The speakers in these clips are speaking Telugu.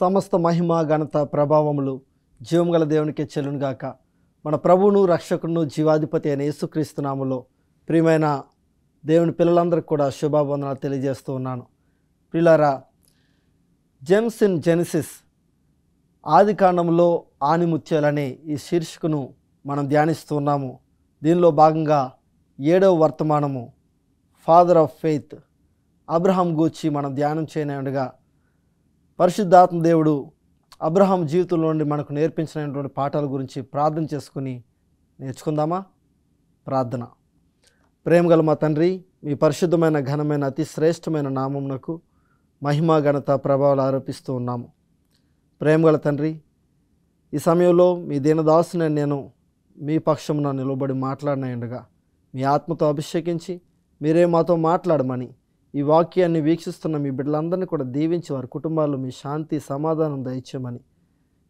సమస్త మహిమ ఘనత ప్రభావములు జీవముగల దేవునికే చెల్లును గాక. మన ప్రభువును రక్షకును జీవాధిపతి అయిన యేసుక్రీస్తు నామములో ప్రియమైన దేవుని పిల్లలందరికీ కూడా శుభావందనాలు తెలియజేస్తూ ఉన్నాను. ప్రియులారా, జెమ్స్ ఇన్ జెనసిస్ ఆది కాండంలో ఆణిముత్యాలనే ఈ శీర్షికను మనం ధ్యానిస్తూ ఉన్నాము. దీనిలో భాగంగా 7వ వర్తమానము ఫాదర్ ఆఫ్ ఫెయిత్ అబ్రహాం గూర్చి మనం ధ్యానం చేయనుండగా పరిశుద్ధాత్మ దేవుడు అబ్రహాం జీవితంలో నుండి మనకు నేర్పించినటువంటి పాఠాల గురించి ప్రార్థన చేసుకుని నేర్చుకుందామా? ప్రార్థన. ప్రేమగల మా తండ్రి, మీ పరిశుద్ధమైన ఘనమైన అతి శ్రేష్టమైన నామమునకు మహిమ ఘనత ప్రభావాలు ఆరోపిస్తూ ఉన్నాము. ప్రేమగల తండ్రి, ఈ సమయంలో మీ దీనదాసుని నేను మీ పక్షమున నిలబడి మాట్లాడినయుండగా మీ ఆత్మతో అభిషేకించి మీరే మాతో మాట్లాడమని, ఈ వాక్యాన్ని వీక్షిస్తున్న మీ బిడ్డలందరినీ కూడా దీవించి వారి కుటుంబాల్లో మీ శాంతి సమాధానం దయచేయమని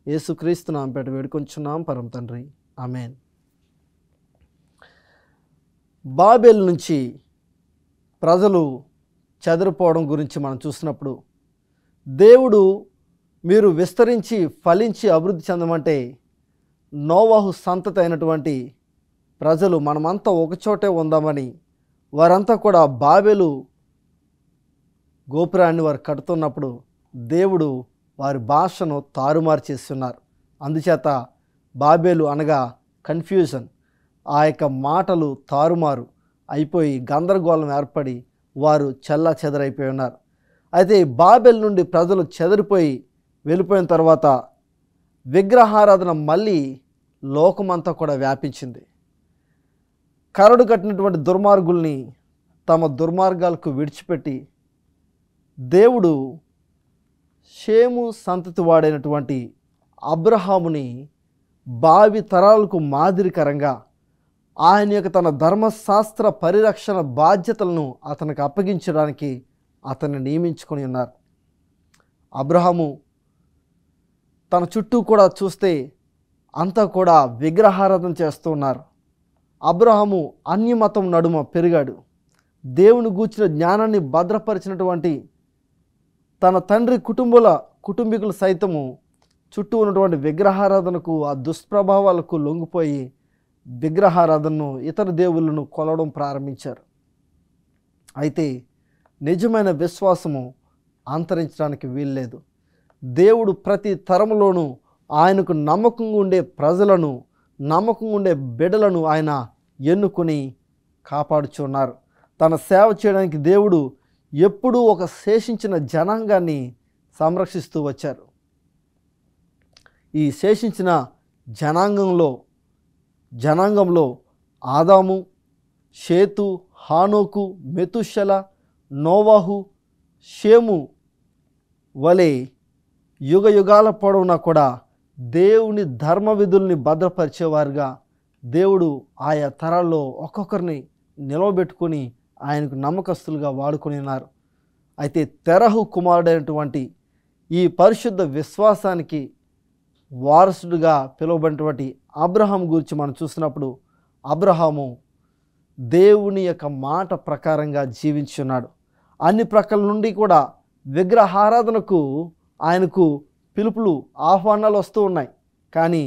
యేసుక్రీస్తు నామముపేట వేడుకొంచున్నాం పరమ తండ్రి, ఆమేన్. బాబెల్ నుంచి ప్రజలు చెదరిపోవడం గురించి మనం చూసినప్పుడు, దేవుడు మీరు విస్తరించి ఫలించి అభివృద్ధి చెందమంటే నోవహు సంతతి అయినటువంటి ప్రజలు మనమంతా ఒకచోటే ఉందామని వారంతా కూడా బాబెలు గోపురాన్ని వారు కడుతున్నప్పుడు దేవుడు వారి భాషను తారుమారు చేస్తున్నారు. అందుచేత బాబేలు అనగా కన్ఫ్యూజన్, ఆ యొక్క మాటలు తారుమారు అయిపోయి గందరగోళం ఏర్పడి వారు చెల్లా చెదరైపోయి ఉన్నారు. అయితే బాబెల్ నుండి ప్రజలు చెదిరిపోయి వెళ్ళిపోయిన తర్వాత విగ్రహారాధన మళ్ళీ లోకమంతా కూడా వ్యాపించింది. కరడు కట్టినటువంటి దుర్మార్గుల్ని తమ దుర్మార్గాలకు విడిచిపెట్టి దేవుడు షేము సంతతి వాడైనటువంటి అబ్రహాముని భావి తరాలకు మాదిరికరంగా ఆయన యొక్క తన ధర్మశాస్త్ర పరిరక్షణ బాధ్యతలను అతనికి అప్పగించడానికి అతన్ని నియమించుకొని ఉన్నారు. అబ్రహాము తన చుట్టూ కూడా చూస్తే అంతా కూడా విగ్రహారాధన చేస్తూ ఉన్నారు. అబ్రహాము అన్యమతం నడుమ పెరిగాడు. దేవుని గూర్చిన జ్ఞానాన్ని భద్రపరిచినటువంటి తన తండ్రి కుటుంబీకులు సైతము చుట్టూ ఉన్నటువంటి విగ్రహారాధనకు, ఆ దుష్ప్రభావాలకు లొంగిపోయి విగ్రహారాధనను, ఇతర దేవుళ్ళను కొలవడం ప్రారంభించారు. అయితే నిజమైన విశ్వాసము అంతరించడానికి వీల్లేదు. దేవుడు ప్రతి తరములోనూ ఆయనకు నమ్మకంగా ఉండే ప్రజలను, నమ్మకంగా ఉండే బిడ్డలను ఆయన ఎన్నుకొని కాపాడుచున్నారు. తన సేవ చేయడానికి దేవుడు ఎప్పుడూ ఒక శేషించిన జనాంగాన్ని సంరక్షిస్తూ వచ్చారు. ఈ శేషించిన జనాంగంలో ఆదాము, షేతు, హానోకు, మెతుషెల, నోవాహు, షేము వలె యుగ యుగాల పొడవునా కూడా దేవుని ధర్మ విధుల్ని భద్రపరిచేవారుగా దేవుడు ఆయా తరాల్లో ఒక్కొక్కరిని నిలవబెట్టుకొని ఆయనకు నమ్మకస్తులుగా వాడుకొని ఉన్నారు. అయితే తెరహు కుమారుడైనటువంటి ఈ పరిశుద్ధ విశ్వాసానికి వారసుడుగా పిలువబడినటువంటి అబ్రహాం గురించి మనం చూసినప్పుడు, అబ్రహాము దేవుని యొక్క మాట ప్రకారంగా జీవించున్నాడు. అన్ని ప్రక్కల నుండి కూడా విగ్రహారాధనకు ఆయనకు పిలుపులు, ఆహ్వానాలు వస్తూ ఉన్నాయి. కానీ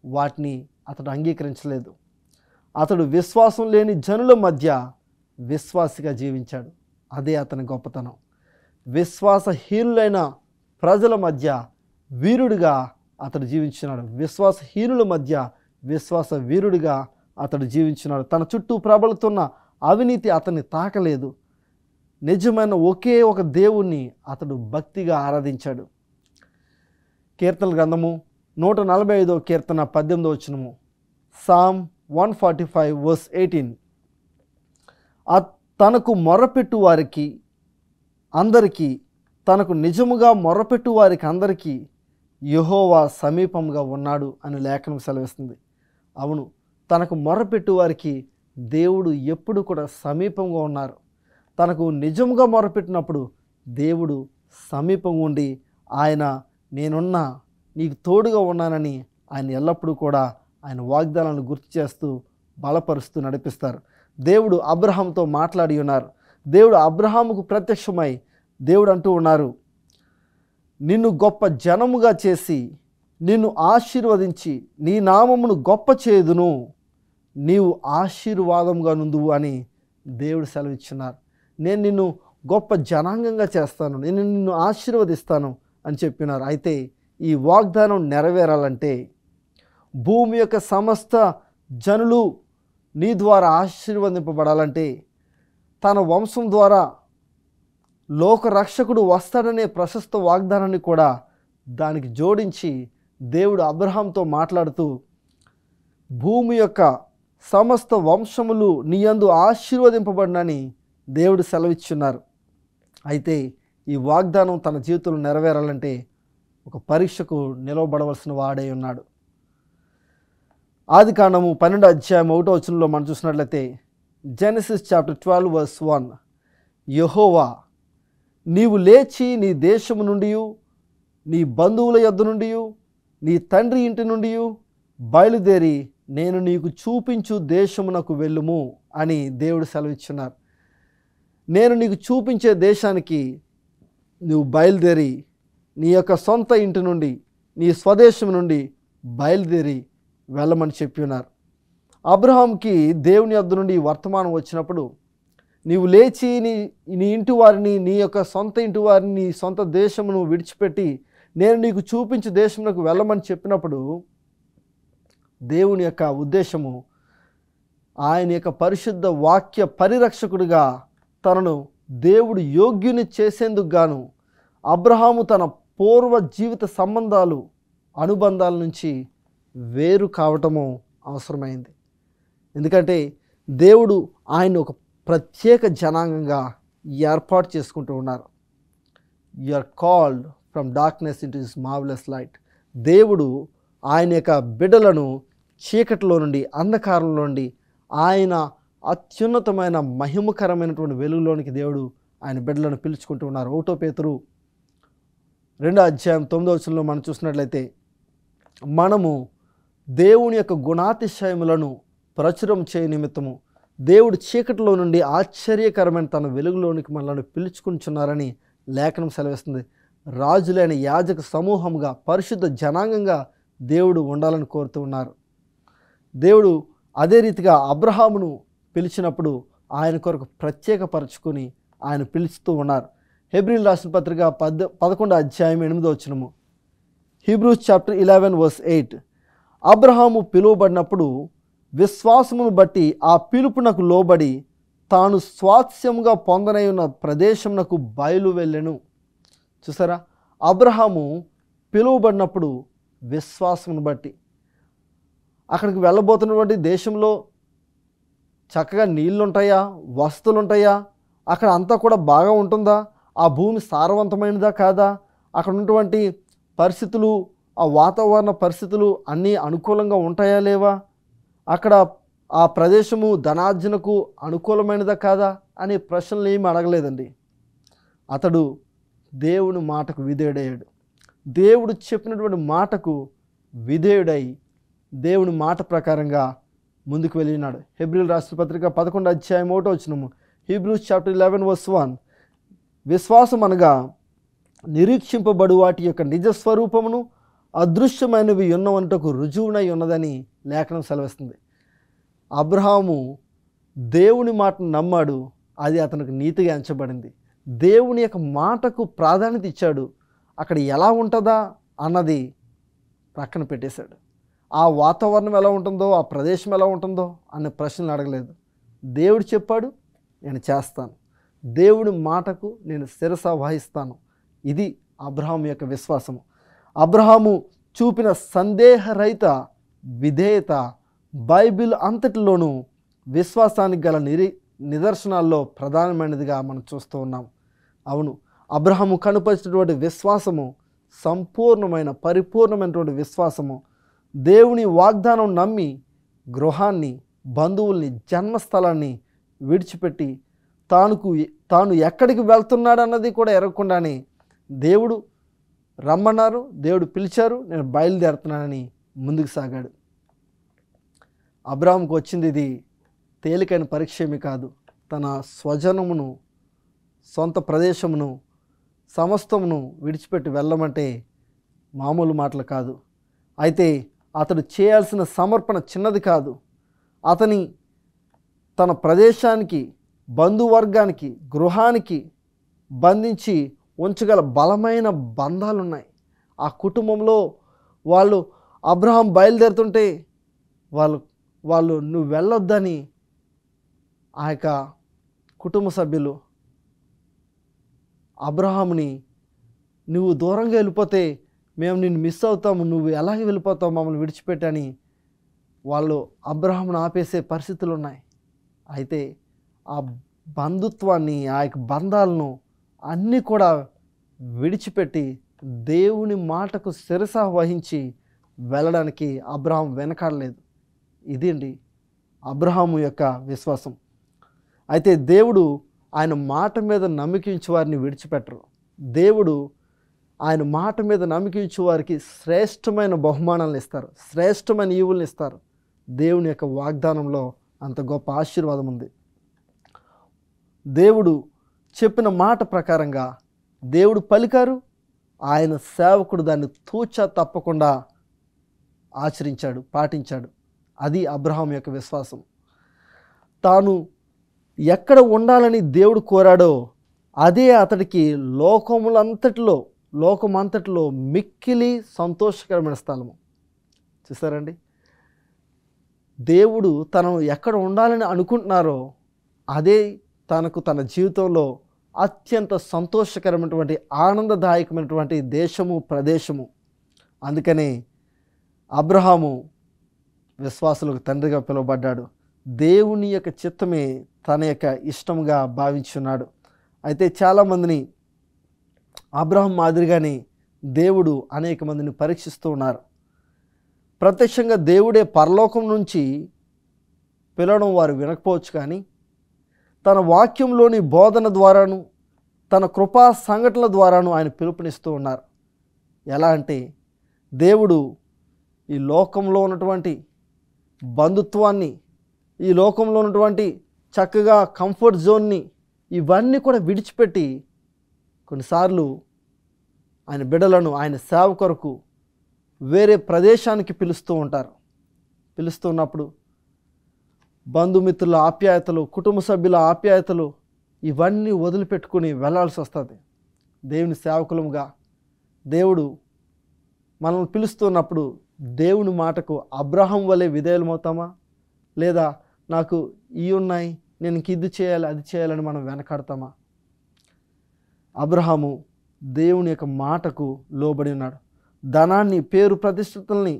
వాటిని అతడు అంగీకరించలేదు. అతడు విశ్వాసం లేని జనుల మధ్య విశ్వాసిగా జీవించాడు. అదే అతని గొప్పతనం. విశ్వాసహీనులైన ప్రజల మధ్య వీరుడిగా అతడు జీవించున్నాడు. విశ్వాసహీనుల మధ్య విశ్వాస వీరుడిగా అతడు జీవించున్నాడు. తన చుట్టూ ప్రబలుతున్న అవినీతి అతన్ని తాకలేదు. నిజమైన ఒకే ఒక దేవుణ్ణి అతడు భక్తిగా ఆరాధించాడు. కీర్తనల గ్రంథము 145వ కీర్తన 18వ వచనము, సామ్ 145 verse 18, తనకు మొర్రపెట్టు వారికి అందరికీ, తనకు నిజముగా మొర్రపెట్టు వారికి అందరికీ యెహోవా సమీపంగా ఉన్నాడు అని లేఖనం సెలవిస్తుంది. అవును, తనకు మొర్రపెట్టు వారికి దేవుడు ఎప్పుడు కూడా సమీపంగా ఉన్నారు. తనకు నిజముగా మొర్రపెట్టినప్పుడు దేవుడు సమీపంగా ఉండి ఆయన నేనున్నా, నీకు తోడుగా ఉన్నానని ఆయన ఎల్లప్పుడూ కూడా ఆయన వాగ్దానాలను గుర్తు చేస్తూ బలపరుస్తూ నడిపిస్తారు. దేవుడు అబ్రహాంతో మాట్లాడి ఉన్నారు. దేవుడు అబ్రహాముకు ప్రత్యక్షమై దేవుడు అంటూ ఉన్నారు, నిన్ను గొప్ప జనముగా చేసి నిన్ను ఆశీర్వదించి నీ నామమును గొప్ప చేయుదును, నీవు ఆశీర్వాదంగా నుందువు అని దేవుడు సెలవిచ్చున్నారు. నేను నిన్ను గొప్ప జనాంగంగా చేస్తాను, నేను నిన్ను ఆశీర్వదిస్తాను అని చెప్పినారు. అయితే ఈ వాగ్దానం నెరవేరాలంటే, భూమి యొక్క సమస్త జనులు నీ ద్వారా ఆశీర్వదింపబడాలంటే, తన వంశం ద్వారా లోక రక్షకుడు వస్తాడనే ప్రశస్త వాగ్దానాన్ని కూడా దానికి జోడించి దేవుడు అబ్రహాంతో మాట్లాడుతూ, భూమి యొక్క సమస్త వంశములు నీ యందు ఆశీర్వదింపబడినని దేవుడు సెలవిచ్చున్నారు. అయితే ఈ వాగ్దానం తన జీవితంలో నెరవేరాలంటే ఒక పరీక్షకు నిలవబడవలసిన వాడై ఉన్నాడు. ఆదికాండము 12:1 మనం చూసినట్లయితే, జెనసిస్ చాప్టర్ 12:1, యెహోవా నీవు లేచి నీ దేశము నుండి, నీ బంధువుల యొద్ద నుండి, నీ తండ్రి ఇంటి నుండి బయలుదేరి నేను నీకు చూపించు దేశమునకు వెళ్ళుము అని దేవుడు సెలవిచ్చున్నారు. నేను నీకు చూపించే దేశానికి నువ్వు బయలుదేరి నీ యొక్క సొంత ఇంటి నుండి, నీ స్వదేశం నుండి బయలుదేరి వెళ్ళమని చెప్పి ఉన్నారు. అబ్రహాంకి దేవుని యొద్ద నుండి వర్తమానం వచ్చినప్పుడు, నీవు లేచి నీ ఇంటి వారిని, నీ యొక్క సొంత ఇంటి వారిని, నీ సొంత దేశమును విడిచిపెట్టి నేను నీకు చూపించే దేశమునకు వెళ్ళమని చెప్పినప్పుడు, దేవుని యొక్క ఉద్దేశము ఆయన యొక్క పరిశుద్ధ వాక్య పరిరక్షకుడిగా తనను దేవుడు యోగ్యుని చేసేందుకు గాను అబ్రహాము తన పూర్వ జీవిత సంబంధాలు, అనుబంధాల నుంచి వేరు కావటము అవసరమైంది. ఎందుకంటే దేవుడు ఆయన ఒక ప్రత్యేక జనాంగంగా ఏర్పాటు చేసుకుంటూ ఉన్నారు. You are called from darkness into his marvellous light. దేవుడు ఆయన యొక్క బిడ్డలను చీకటిలో నుండి, అంధకారంలో నుండి ఆయన అత్యున్నతమైన మహిమకరమైనటువంటి వెలుగులోనికి దేవుడు ఆయన బిడ్డలను పిలుచుకుంటూ ఉన్నారు. 1 పేతురు 2:9 మనం చూసినట్లయితే, మనము దేవుని యొక్క గుణాతిశయములను ప్రచురం చేయ నిమిత్తము దేవుడు చీకటిలో నుండి ఆశ్చర్యకరమైన తన వెలుగులోనికి మనల్ని పిలుచుకుంటున్నారని లేఖనం సెలవిస్తుంది. రాజులైన యాజక సమూహంగా, పరిశుద్ధ జనాంగంగా దేవుడు ఉండాలని కోరుతూ ఉన్నారు. దేవుడు అదే రీతిగా అబ్రహామును పిలిచినప్పుడు ఆయన కొరకు ప్రత్యేకపరచుకొని ఆయన పిలుస్తూ ఉన్నారు. హెబ్రీయులకు రాసిన పత్రిక 11:8 హీబ్రూస్ చాప్టర్ 11:8, అబ్రహాము పిలువబడినప్పుడు విశ్వాసమును బట్టి ఆ పిలుపునకు లోబడి తాను స్వాస్థ్యముగా పొందనయున్న ప్రదేశమునకు బయలు వెళ్ళెను. చూసారా, అబ్రహాము పిలువబడినప్పుడు విశ్వాసమును బట్టి అక్కడికి వెళ్ళబోతున్నటువంటి దేశంలో చక్కగా నీళ్ళు ఉంటాయా, వస్తువులు ఉంటాయా, అక్కడ అంతా కూడా బాగా ఉంటుందా, ఆ భూమి సారవంతమైనదా కాదా, అక్కడ ఉన్నటువంటి పరిస్థితులు, ఆ వాతావరణ పరిస్థితులు అన్నీ అనుకూలంగా ఉంటాయా లేవా, అక్కడ ఆ ప్రదేశము ధనార్జనకు అనుకూలమైనదా కాదా అనే ప్రశ్నలు ఏమీ అడగలేదండి. అతడు దేవుని మాటకు విధేయుడయ్యాడు. దేవుడు చెప్పినటువంటి మాటకు విధేయుడై దేవుని మాట ప్రకారంగా ముందుకు వెళ్ళినాడు. హెబ్రీయులకు రాసిన పత్రిక 11:1 హీబ్రూస్ చాప్టర్ 11:1, విశ్వాసం అనగా నిరీక్షింపబడు వాటి యొక్క నిజస్వరూపమును అదృశ్యమైనవి ఉన్నవంటకు రుజువునై ఉన్నదని లేఖనం సెలవిస్తుంది. అబ్రహాము దేవుని మాటను నమ్మాడు, అది అతనికి నీతిగా ఎంచబడింది. దేవుని యొక్క మాటకు ప్రాధాన్యత ఇచ్చాడు. అక్కడ ఎలా ఉంటుందా అన్నది ప్రక్కన పెట్టేశాడు. ఆ వాతావరణం ఎలా ఉంటుందో, ఆ ప్రదేశం ఎలా ఉంటుందో అనే ప్రశ్నలు అడగలేదు. దేవుడు చెప్పాడు, నేను చేస్తాను. దేవుడి మాటకు నేను శిరస వహిస్తాను. ఇది అబ్రహాము యొక్క విశ్వాసము. అబ్రహాము చూపిన సందేహరహిత విధేయత బైబిల్ అంతటిలోనూ విశ్వాసానికి గల నిదర్శనాల్లో ప్రధానమైనదిగా మనం చూస్తూ ఉన్నాం. అవును, అబ్రహాము కనుపరిచినటువంటి విశ్వాసము సంపూర్ణమైన, పరిపూర్ణమైనటువంటి విశ్వాసము. దేవుని వాగ్దానం నమ్మి గృహాన్ని, బంధువుల్ని, జన్మస్థలాన్ని విడిచిపెట్టి తాను ఎక్కడికి వెళ్తున్నాడన్నది కూడా ఎరగకుండానే దేవుడు రమ్మన్నారు, దేవుడు పిలిచారు, నేను బయలుదేరుతున్నానని ముందుకు సాగాడు. అబ్రహాముకు వచ్చింది ఇది తేలికైన పరీక్ష ఏమీ కాదు. తన స్వజనమును, సొంత ప్రదేశమును, సమస్తమును విడిచిపెట్టి వెళ్ళమంటే మామూలు మాటలు కాదు. అయితే అతడు చేయాల్సిన సమర్పణ చిన్నది కాదు. అతని తన ప్రదేశానికి, బంధువర్గానికి, గృహానికి బంధించి ఉంచగల బలమైన బంధాలున్నాయి. ఆ కుటుంబంలో వాళ్ళు అబ్రహాం బయలుదేరుతుంటే వాళ్ళు నువ్వు వెళ్ళొద్దని ఆ యొక్క కుటుంబ సభ్యులు అబ్రహాముని, నువ్వు దూరంగా వెళ్ళిపోతే మేము నిన్ను మిస్ అవుతాము, నువ్వు ఎలాగ వెళ్ళిపోతావు మమ్మల్ని విడిచిపెట్టని వాళ్ళు అబ్రహామును ఆపేసే పరిస్థితులు ఉన్నాయి. అయితే ఆ బంధుత్వాన్ని, ఆ యొక్క బంధాలను అన్నీ కూడా విడిచిపెట్టి దేవుని మాటకు శిరస వహించి వెళ్ళడానికి అబ్రహాం వెనకాడలేదు. ఇదండి అబ్రహాము యొక్క విశ్వాసం. అయితే దేవుడు ఆయన మాట మీద నమ్మకించే వారిని విడిచిపెట్టరు. దేవుడు ఆయన మాట మీద నమ్మకించే వారికి శ్రేష్టమైన బహుమానాలను ఇస్తారు, శ్రేష్టమైన ఈవులను ఇస్తారు. దేవుని యొక్క వాగ్దానంలో అంత గొప్ప ఆశీర్వాదం ఉంది. దేవుడు చెప్పిన మాట ప్రకారంగా దేవుడు పలికారు, ఆయన సేవకుడు దాన్ని తూచా తప్పకుండా ఆచరించాడు, పాటించాడు. అది అబ్రహాం యొక్క విశ్వాసం. తాను ఎక్కడ ఉండాలని దేవుడు కోరాడో అదే అతడికి లోకమంతటిలో మిక్కిలి సంతోషకరమైన స్థలము. చూసారండి, దేవుడు తను ఎక్కడ ఉండాలని అనుకుంటున్నారో అదే తనకు తన జీవితంలో అత్యంత సంతోషకరమైనటువంటి, ఆనందదాయకమైనటువంటి దేశము, ప్రదేశము. అందుకనే అబ్రహాము విశ్వాసులకు తండ్రిగా పిలువబడ్డాడు. దేవుని యొక్క చిత్తమే తన యొక్క ఇష్టంగా భావించున్నాడు. అయితే చాలామందిని అబ్రహాం మాదిరిగానే దేవుడు అనేక మందిని పరీక్షిస్తూ ఉన్నారు. ప్రత్యక్షంగా దేవుడే పరలోకం నుంచి పిలవడం వారు వినకపోవచ్చు, కానీ తన వాక్యంలోని బోధన ద్వారాను, తన కృపా సంఘటనల ద్వారాను ఆయన పిలుపునిస్తూ ఉన్నారు. ఎలా అంటే దేవుడు ఈ లోకంలో ఉన్నటువంటి బంధుత్వాన్ని, ఈ లోకంలో ఉన్నటువంటి చక్కగా కంఫర్ట్ జోన్ని, ఇవన్నీ కూడా విడిచిపెట్టి కొన్నిసార్లు ఆయన బిడ్డలను ఆయన సేవ కొరకు వేరే ప్రదేశానికి పిలుస్తూ ఉంటారు. పిలుస్తున్నప్పుడు బంధుమిత్రుల ఆప్యాయతలు, కుటుంబ సభ్యుల ఆప్యాయతలు ఇవన్నీ వదిలిపెట్టుకుని వెళ్ళాల్సి వస్తుంది. దేవుని సేవకులముగా దేవుడు మనల్ని పిలుస్తున్నప్పుడు దేవుని మాటకు అబ్రహాం వలె విధేయులమవుతామా, లేదా నాకు ఇవి ఉన్నాయి, నేను ఇంక ఇది చేయాలి, అది చేయాలని మనం వెనకాడతామా? అబ్రహాము దేవుని యొక్క మాటకు లోబడి ఉన్నాడు. ధనాన్ని, పేరు ప్రతిష్టతల్ని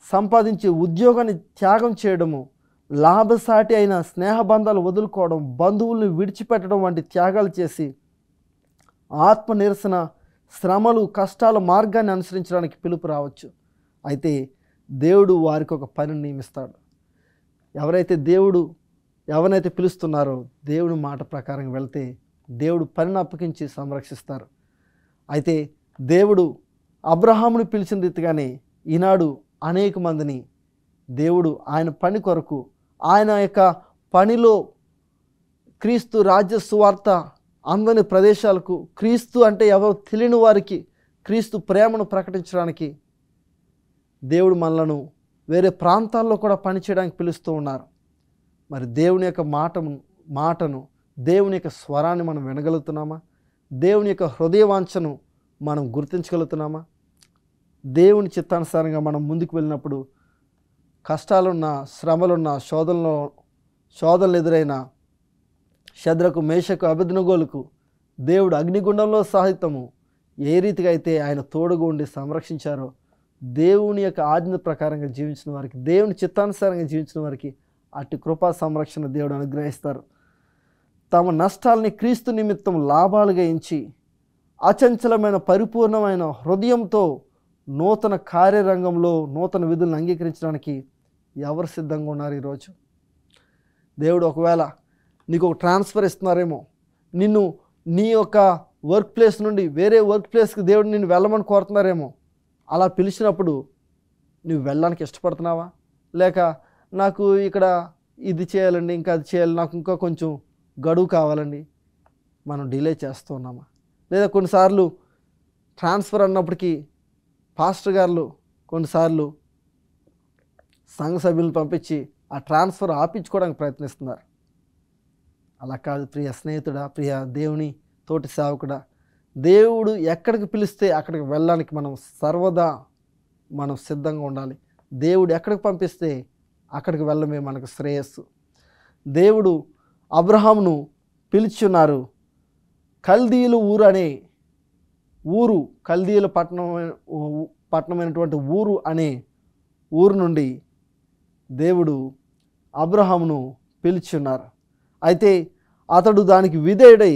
సంపాదించి ఉద్యోగాన్ని త్యాగం చేయడము, లాభసాటి అయిన స్నేహబంధాలు వదులుకోవడం, బంధువుల్ని విడిచిపెట్టడం వంటి త్యాగాలు చేసి ఆత్మ నిరసన, శ్రమలు, కష్టాల మార్గాన్ని అనుసరించడానికి పిలుపు రావచ్చు. అయితే దేవుడు వారికి ఒక పనిని నియమిస్తాడు. ఎవరైతే పిలుస్తున్నారో దేవుని మాట ప్రకారం వెళ్తే దేవుడు పనిని అప్పగించి సంరక్షిస్తారు. అయితే దేవుడు అబ్రహాముని పిలిచిన రీతిగానే ఈనాడు అనేక మందిని దేవుడు ఆయన పని కొరకు, ఆయన యొక్క పనిలో క్రీస్తు రాజ్య సువార్త అందని ప్రదేశాలకు, క్రీస్తు అంటే ఎవరో తెలియని వారికి క్రీస్తు ప్రేమను ప్రకటించడానికి దేవుడు మనలను వేరే ప్రాంతాల్లో కూడా పనిచేయడానికి పిలుస్తూ ఉన్నారు. మరి దేవుని యొక్క మాటను, దేవుని యొక్క స్వరాన్ని మనం వినగలుగుతున్నామా? దేవుని యొక్క హృదయవాంఛను మనం గుర్తించగలుగుతున్నామా? దేవుని చిత్తానుసారంగా మనం ముందుకు వెళ్ళినప్పుడు కష్టాలున్న, శ్రమలున్న, శోధనలు ఎదురైన శద్రకు, మేషకు, అబేద్నెగోలకు దేవుడు అగ్నిగుండంలో సహితము ఏ రీతిగా అయితే ఆయన తోడుగా ఉండి సంరక్షించారో, దేవుని యొక్క ఆజ్ఞ ప్రకారంగా జీవించిన వారికి, దేవుని చిత్తానుసారంగా జీవించిన వారికి అట్టి కృపా సంరక్షణ దేవుడు అనుగ్రహిస్తారు. తమ నష్టాలని క్రీస్తు నిమిత్తం లాభాలుగా ఎంచి అచంచలమైన పరిపూర్ణమైన హృదయంతో నూతన కార్యరంగంలో నూతన విధులను అంగీకరించడానికి ఎవరు సిద్ధంగా ఉన్నారు? ఈరోజు దేవుడు ఒకవేళ నీకు ఒక ట్రాన్స్ఫర్ ఇస్తున్నారేమో, నిన్ను నీ యొక్క వర్క్ ప్లేస్ నుండి వేరే వర్క్ ప్లేస్కి దేవుడు నిన్ను వెళ్ళమని కోరుతున్నారేమో. అలా పిలిచినప్పుడు నువ్వు వెళ్ళడానికి ఇష్టపడుతున్నావా? లేక నాకు ఇక్కడ ఇది చేయాలండి, ఇంకా అది చేయాలి, నాకు ఇంకా కొంచెం గడువు కావాలండి, మనం డిలే చేస్తూ ఉన్నామా? లేదా కొన్నిసార్లు ట్రాన్స్ఫర్ అన్నప్పటికీ పాస్టర్ గారు కొన్నిసార్లు సంఘ సభ్యులను పంపించి ఆ ట్రాన్స్ఫర్ ఆపించుకోవడానికి ప్రయత్నిస్తున్నారు. అలా కాదు ప్రియ స్నేహితుడా, ప్రియ దేవుని తోటి సేవకుడా, దేవుడు ఎక్కడికి పిలిస్తే అక్కడికి వెళ్ళడానికి మనం సర్వదా సిద్ధంగా ఉండాలి. దేవుడు ఎక్కడికి పంపిస్తే అక్కడికి వెళ్ళమే మనకు శ్రేయస్సు. దేవుడు అబ్రహామును పిలుచున్నారు. కల్దీయులు కల్దీయుల పట్టణమైనటువంటి ఊరు అనే ఊరు నుండి దేవుడు అబ్రహామును పిలుచున్నారు. అయితే అతడు దానికి విధేయుడై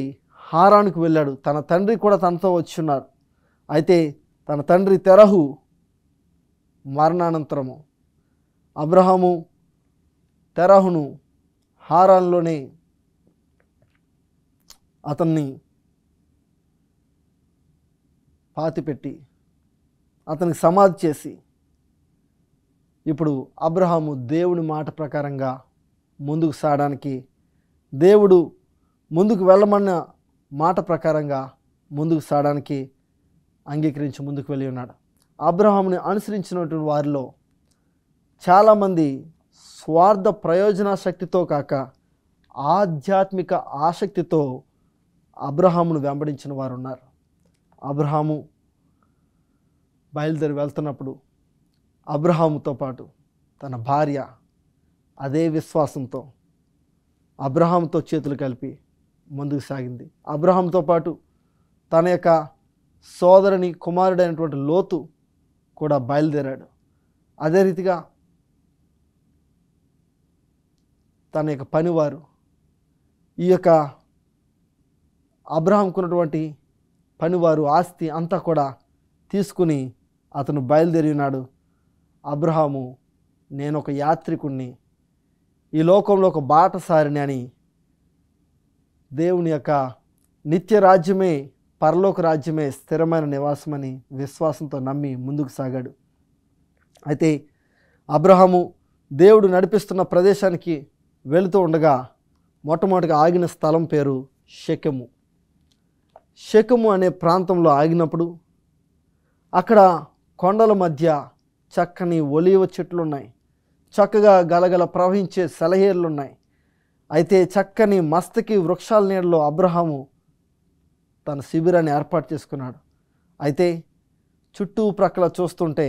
హారానుకు వెళ్ళాడు. తన తండ్రి కూడా తనతో వచ్చున్నారు. అయితే తన తండ్రి తెరహు మరణానంతరము అబ్రహాము తెరహును హారాన్లోనే అతన్ని పాతిపెట్టి అతనికి సమాధి చేసి ఇప్పుడు అబ్రహాము దేవుని మాట ప్రకారంగా ముందుకు సాగడానికి, దేవుడు ముందుకు వెళ్ళమన్న మాట ప్రకారంగా ముందుకు సాగడానికి అంగీకరించి ముందుకు వెళ్ళి ఉన్నాడు. అబ్రహాముని అనుసరించినటువంటి వారిలో చాలామంది స్వార్థ ప్రయోజనాశక్తితో కాక ఆధ్యాత్మిక ఆసక్తితో అబ్రహామును వెంబడించిన వారు ఉన్నారు. అబ్రహాము బయలుదేరి వెళ్తున్నప్పుడు అబ్రహాముతో పాటు తన భార్య అదే విశ్వాసంతో అబ్రహాముతో చేతులు కలిపి ముందుకు సాగింది. అబ్రహాముతో పాటు తన యొక్క సోదరుని కుమారుడైనటువంటి లోతు కూడా బయలుదేరాడు. అదే రీతిగా తన యొక్క పనివారు ఈ యొక్క అబ్రహాంకున్నటువంటి పనివారు ఆస్తి అంతా కూడా తీసుకుని అతను బయలుదేరి ఉన్నాడు. అబ్రహాము నేను ఒక యాత్రికుణ్ణి, ఈ లోకంలో ఒక బాటసారిని అని దేవుని యొక్క నిత్య రాజ్యమే పరలోక రాజ్యమే స్థిరమైన నివాసమని విశ్వాసంతో నమ్మి ముందుకు సాగాడు. అయితే అబ్రహాము దేవుడు నడిపిస్తున్న ప్రదేశానికి వెళుతూ ఉండగా మొట్టమొదటిగా ఆగిన స్థలం పేరు షెకెము. షెకెము అనే ప్రాంతంలో ఆగినప్పుడు అక్కడ కొండల మధ్య చక్కని ఒలీవ చెట్లు ఉన్నాయి, చక్కగా గలగల ప్రవహించే సెలయేర్లు ఉన్నాయి. అయితే చక్కని మస్తకి వృక్షాల నీడలో అబ్రహాము తన శిబిరాన్ని ఏర్పాటు చేసుకున్నాడు. అయితే చుట్టూ ప్రక్కల చూస్తుంటే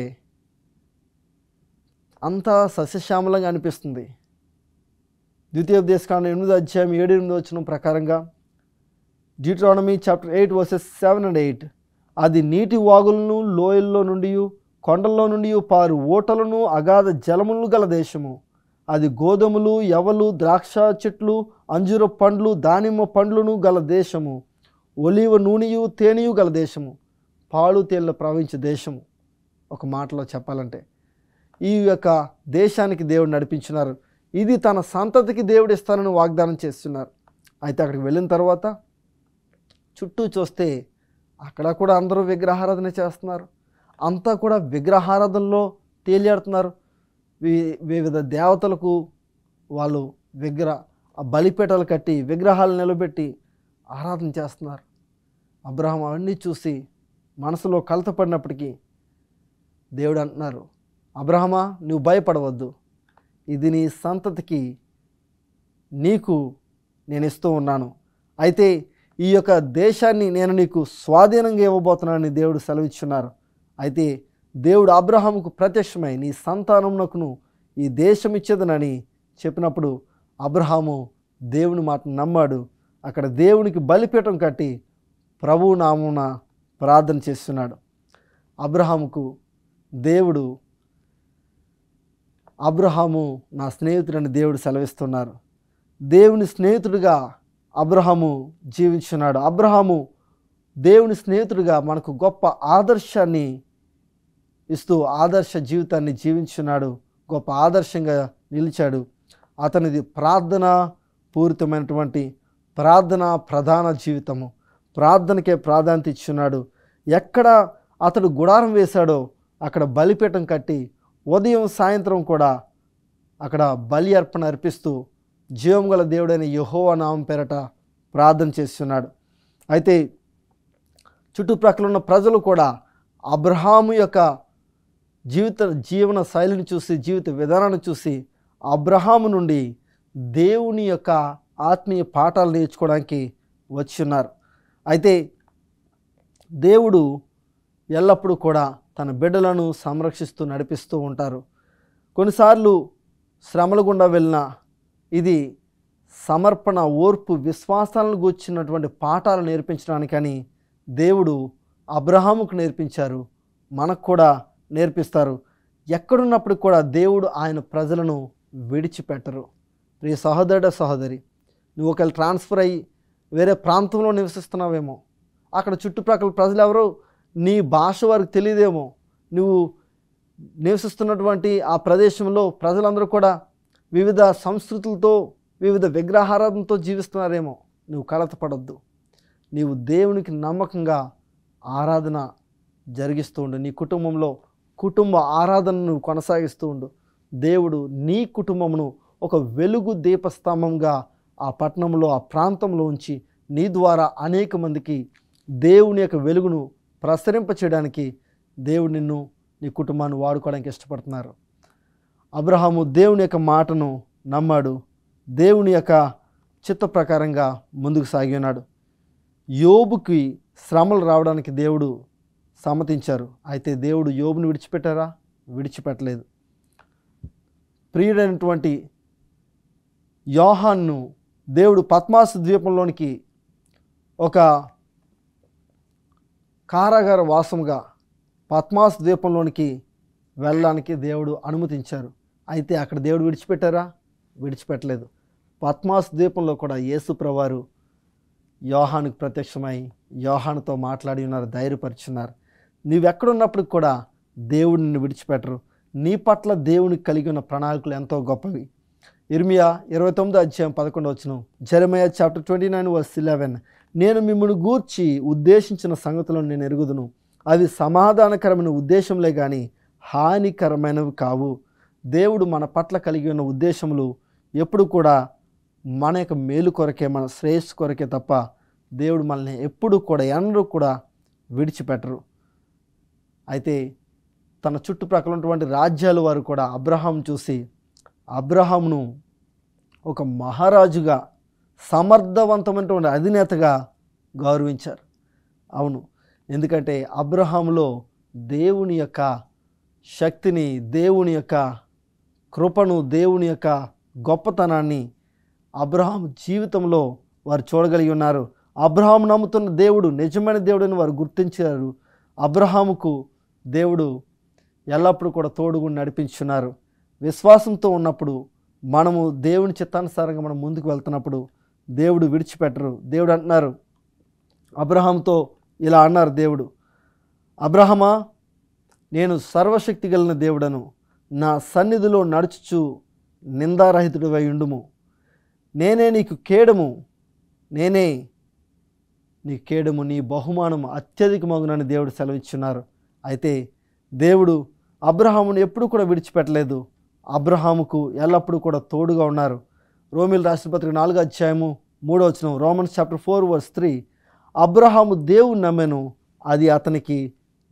అంతా సస్యశ్యామలంగా అనిపిస్తుంది. ద్వితీయోపదేశకాండం 8వ అధ్యాయం 7-8 వచనం ప్రకారంగా డ్యూటరానమీ చాప్టర్ 8 వర్సెస్ 7 and 8 అది నీటి వాగులను లోయల్లో నుండి కొండల్లో నుండి పారు ఓటలను అగాధ జలములు గల దేశము. అది గోధుమలు యవలు ద్రాక్ష చెట్లు అంజూర పండ్లు దానిమ్మ పండ్లను గల దేశము. ఒలీవ నూనెయు తేనెయు గల దేశము, పాలు తేళ్లు ప్రవహించే దేశము. ఒక మాటలో చెప్పాలంటే ఈ యొక్క దేశానికి దేవుడు నడిపించినారు. ఇది తన సంతతికి దేవుడు ఇస్తానని వాగ్దానం చేస్తున్నారు. అయితే అక్కడికి వెళ్ళిన తర్వాత చుట్టూ చూస్తే అక్కడ కూడా అందరూ విగ్రహారాధన చేస్తున్నారు. అంతా కూడా విగ్రహారాధనలో తేలియాడుతున్నారు. వివిధ దేవతలకు వాళ్ళు బలిపీఠాలు కట్టి విగ్రహాలు నిలబెట్టి ఆరాధన చేస్తున్నారు. అబ్రహాం అవన్నీ చూసి మనసులో కలతపడినప్పటికీ దేవుడు అంటున్నారు, అబ్రహమా నువ్వు భయపడవద్దు, ఇది నీ సంతతికి నీకు నేను ఇస్తూ ఉన్నాను. అయితే ఈ యొక్క దేశాన్ని నేను నీకు స్వాధీనంగా ఇవ్వబోతున్నానని దేవుడు సెలవిచ్చున్నారు. అయితే దేవుడు అబ్రహాముకు ప్రత్యక్షమై నీ సంతానమునకును ఈ దేశం ఇచ్చేదనని చెప్పినప్పుడు అబ్రహాము దేవుని మాట నమ్మాడు. అక్కడ దేవునికి బలిపీఠం కట్టి ప్రభువు నామమున ప్రార్థన చేస్తున్నాడు. అబ్రహాముకు దేవుడు అబ్రహాము నా స్నేహితుడని దేవుడు సెలవిస్తున్నారు. దేవుని స్నేహితుడిగా అబ్రహాము జీవించున్నాడు. అబ్రహాము దేవుని స్నేహితుడిగా మనకు గొప్ప ఆదర్శాన్ని ఇస్తూ ఆదర్శ జీవితాన్ని జీవించున్నాడు. గొప్ప ఆదర్శంగా నిలిచాడు. అతనిది ప్రార్థన పూరితమైనటువంటి ప్రార్థన ప్రధాన జీవితము. ప్రార్థనకే ప్రాధాన్యత ఇచ్చున్నాడు. ఎక్కడ అతడు గుడారం వేశాడో అక్కడ బలిపీఠం కట్టి ఉదయం సాయంత్రం కూడా అక్కడ బలి అర్పణ అర్పిస్తూ జీవం గల దేవుడైన యెహోవా నామం పేరట ప్రార్థన చేస్తున్నాడు. అయితే చుట్టుప్రక్కల ఉన్న ప్రజలు కూడా అబ్రహాము యొక్క జీవన శైలిని చూసి, జీవిత విధానాన్ని చూసి అబ్రహాము నుండి దేవుని యొక్క ఆత్మీయ పాఠాలు నేర్చుకోవడానికి వచ్చి ఉన్నారు. అయితే దేవుడు ఎల్లప్పుడూ కూడా తన బిడ్డలను సంరక్షిస్తూ నడిపిస్తూ ఉంటారు. కొన్నిసార్లు శ్రమల గుండా వెళ్ళిన ఇది సమర్పణ, ఓర్పు, విశ్వాసాలను గూర్చినటువంటి పాఠాలు నేర్పించడానికని దేవుడు అబ్రహాముకు నేర్పించారు, మనకు కూడా నేర్పిస్తారు. ఎక్కడున్నప్పుడు కూడా దేవుడు ఆయన ప్రజలను విడిచిపెట్టరు. ప్రియ సహోదరుడ, సహోదరి, నువ్వు ఒకవేళ ట్రాన్స్ఫర్ అయ్యి వేరే ప్రాంతంలో నివసిస్తున్నావేమో, అక్కడ చుట్టుప్రక్కల ప్రజలు ఎవరో నీ భాష వారికి తెలియదేమో, నువ్వు నివసిస్తున్నటువంటి ఆ ప్రదేశంలో ప్రజలందరూ కూడా వివిధ సంస్కృతులతో, వివిధ విగ్రహారాధనతో జీవిస్తున్నారేమో. నువ్వు కలతపడద్దు. నీవు దేవునికి నమ్మకంగా ఆరాధన జరిగిస్తూ ఉండు. నీ కుటుంబంలో కుటుంబ ఆరాధనను నువ్వు కొనసాగిస్తూ ఉండు. దేవుడు నీ కుటుంబమును ఒక వెలుగు దీపస్తంభంగా ఆ పట్టణంలో, ఆ ప్రాంతంలో ఉంచి నీ ద్వారా అనేక మందికి దేవుని యొక్క వెలుగును ప్రసరింప చేయడానికి దేవుడు నిన్ను, నీ కుటుంబాన్ని వాడుకోవడానికి ఇష్టపడుతున్నారు. అబ్రహాము దేవుని యొక్క మాటను నమ్మాడు, దేవుని యొక్క చిత్త ప్రకారంగా ముందుకు సాగి ఉన్నాడు. యోబుకి శ్రమలు రావడానికి దేవుడు సమ్మతించారు. అయితే దేవుడు యోబుని విడిచిపెట్టారా? విడిచిపెట్టలేదు. ప్రియుడైనటువంటి యోహాన్ను దేవుడు పద్మాసు ద్వీపంలోనికి ఒక కారాగార వాసముగా పద్మాసు ద్వీపంలోనికి వెళ్ళడానికి దేవుడు అనుమతించారు. అయితే అక్కడ దేవుడు విడిచిపెట్టారా? విడిచిపెట్టలేదు. పద్మాసు ద్వీపంలో కూడా యేసు ప్రభువారు యోహానుకు ప్రత్యక్షమై యోహానుతో మాట్లాడి ఉన్నారు, ధైర్యపరుచున్నారు. నీవెక్కడున్నప్పుడు కూడా దేవుడు నిన్ను విడిచిపెట్టరు. నీ పట్ల దేవునికి కలిగి ఉన్న ప్రణాళికలు ఎంతో గొప్పవి. ఇర్మియా 29:11 జెరెమయా చాప్టర్ 29:11 నేను మిమ్మల్ని గూర్చి ఉద్దేశించిన సంగతులను నేను ఎరుగుదును, అవి సమాధానకరమైన ఉద్దేశంలే కానీ హానికరమైనవి కావు. దేవుడు మన పట్ల కలిగి ఉన్న ఉద్దేశములు ఎప్పుడు కూడా మన యొక్క మేలు కొరకే, మన శ్రేయస్సు కొరకే తప్ప దేవుడు మనల్ని ఎప్పుడు కూడా ఎన్నడూ కూడా విడిచిపెట్టరు. అయితే తన చుట్టుప్రక్కల ఉన్నటువంటి రాజ్యాల వారు కూడా అబ్రహాం చూసి అబ్రహామును ఒక మహారాజుగా, సమర్థవంతమైనటువంటి అధినేతగా గౌరవించారు. అవును, ఎందుకంటే అబ్రహాములో దేవుని యొక్క శక్తిని, దేవుని యొక్క కృపను, దేవుని యొక్క గొప్పతనాన్ని అబ్రహాం జీవితంలో వారు చూడగలిగి ఉన్నారు. అబ్రహాము నమ్ముతున్న దేవుడు నిజమైన దేవుడని వారు గుర్తించారు. అబ్రహాముకు దేవుడు ఎల్లప్పుడూ కూడా తోడుగుండి నడిపించున్నారు. విశ్వాసంతో ఉన్నప్పుడు, మనము దేవుని చిత్తానుసారంగా మనం ముందుకు వెళ్తున్నప్పుడు దేవుడు విడిచిపెట్టరు. దేవుడు అంటున్నారు, అబ్రహాంతో ఇలా అన్నారు దేవుడు, అబ్రహమా, నేను సర్వశక్తి కలిగిన దేవుడను, నా సన్నిధిలో నడుచుచు నిందారహితుడివై ఉండుము, నేనే నీకు కేడము, నేనే నీ కేడము, నీ బహుమానము అత్యధికమగునని దేవుడు సెలవిచ్చున్నారు. అయితే దేవుడు అబ్రహామును ఎప్పుడు కూడా విడిచిపెట్టలేదు. అబ్రహాముకు ఎల్లప్పుడూ కూడా తోడుగా ఉన్నారు. రోమీయుల రాసిన పత్రిక 4:3 రోమన్స్ చాప్టర్ 4:3 అబ్రహాము దేవుని నమ్మెను, అది అతనికి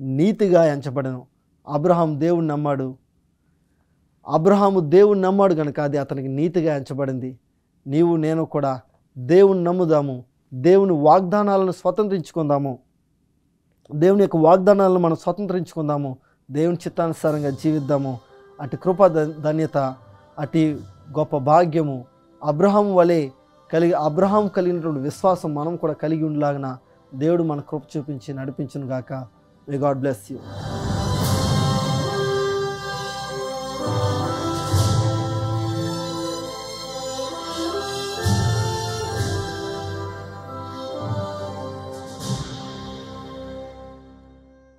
నీతిగా ఎంచబడెను. అబ్రహాం దేవుని నమ్మాడు. అబ్రహాము దేవుని నమ్మాడు కనుక అది అతనికి నీతిగా ఎంచబడింది. నీవు నేను కూడా దేవుని నమ్ముదాము, దేవుని వాగ్దానాలను స్వతంత్రించుకుందాము, దేవుని యొక్క వాగ్దానాలను మనం స్వతంత్రించుకుందాము, దేవుని చిత్తానుసారంగా జీవిద్దాము. అటు కృప, ధన్యత, అటు గొప్ప భాగ్యము అబ్రహాం వలె అబ్రహాం కలిగినటువంటి విశ్వాసం మనం కూడా కలిగి ఉండలాగిన దేవుడు మన కృప చూపించి నడిపించును గాక. May God bless you.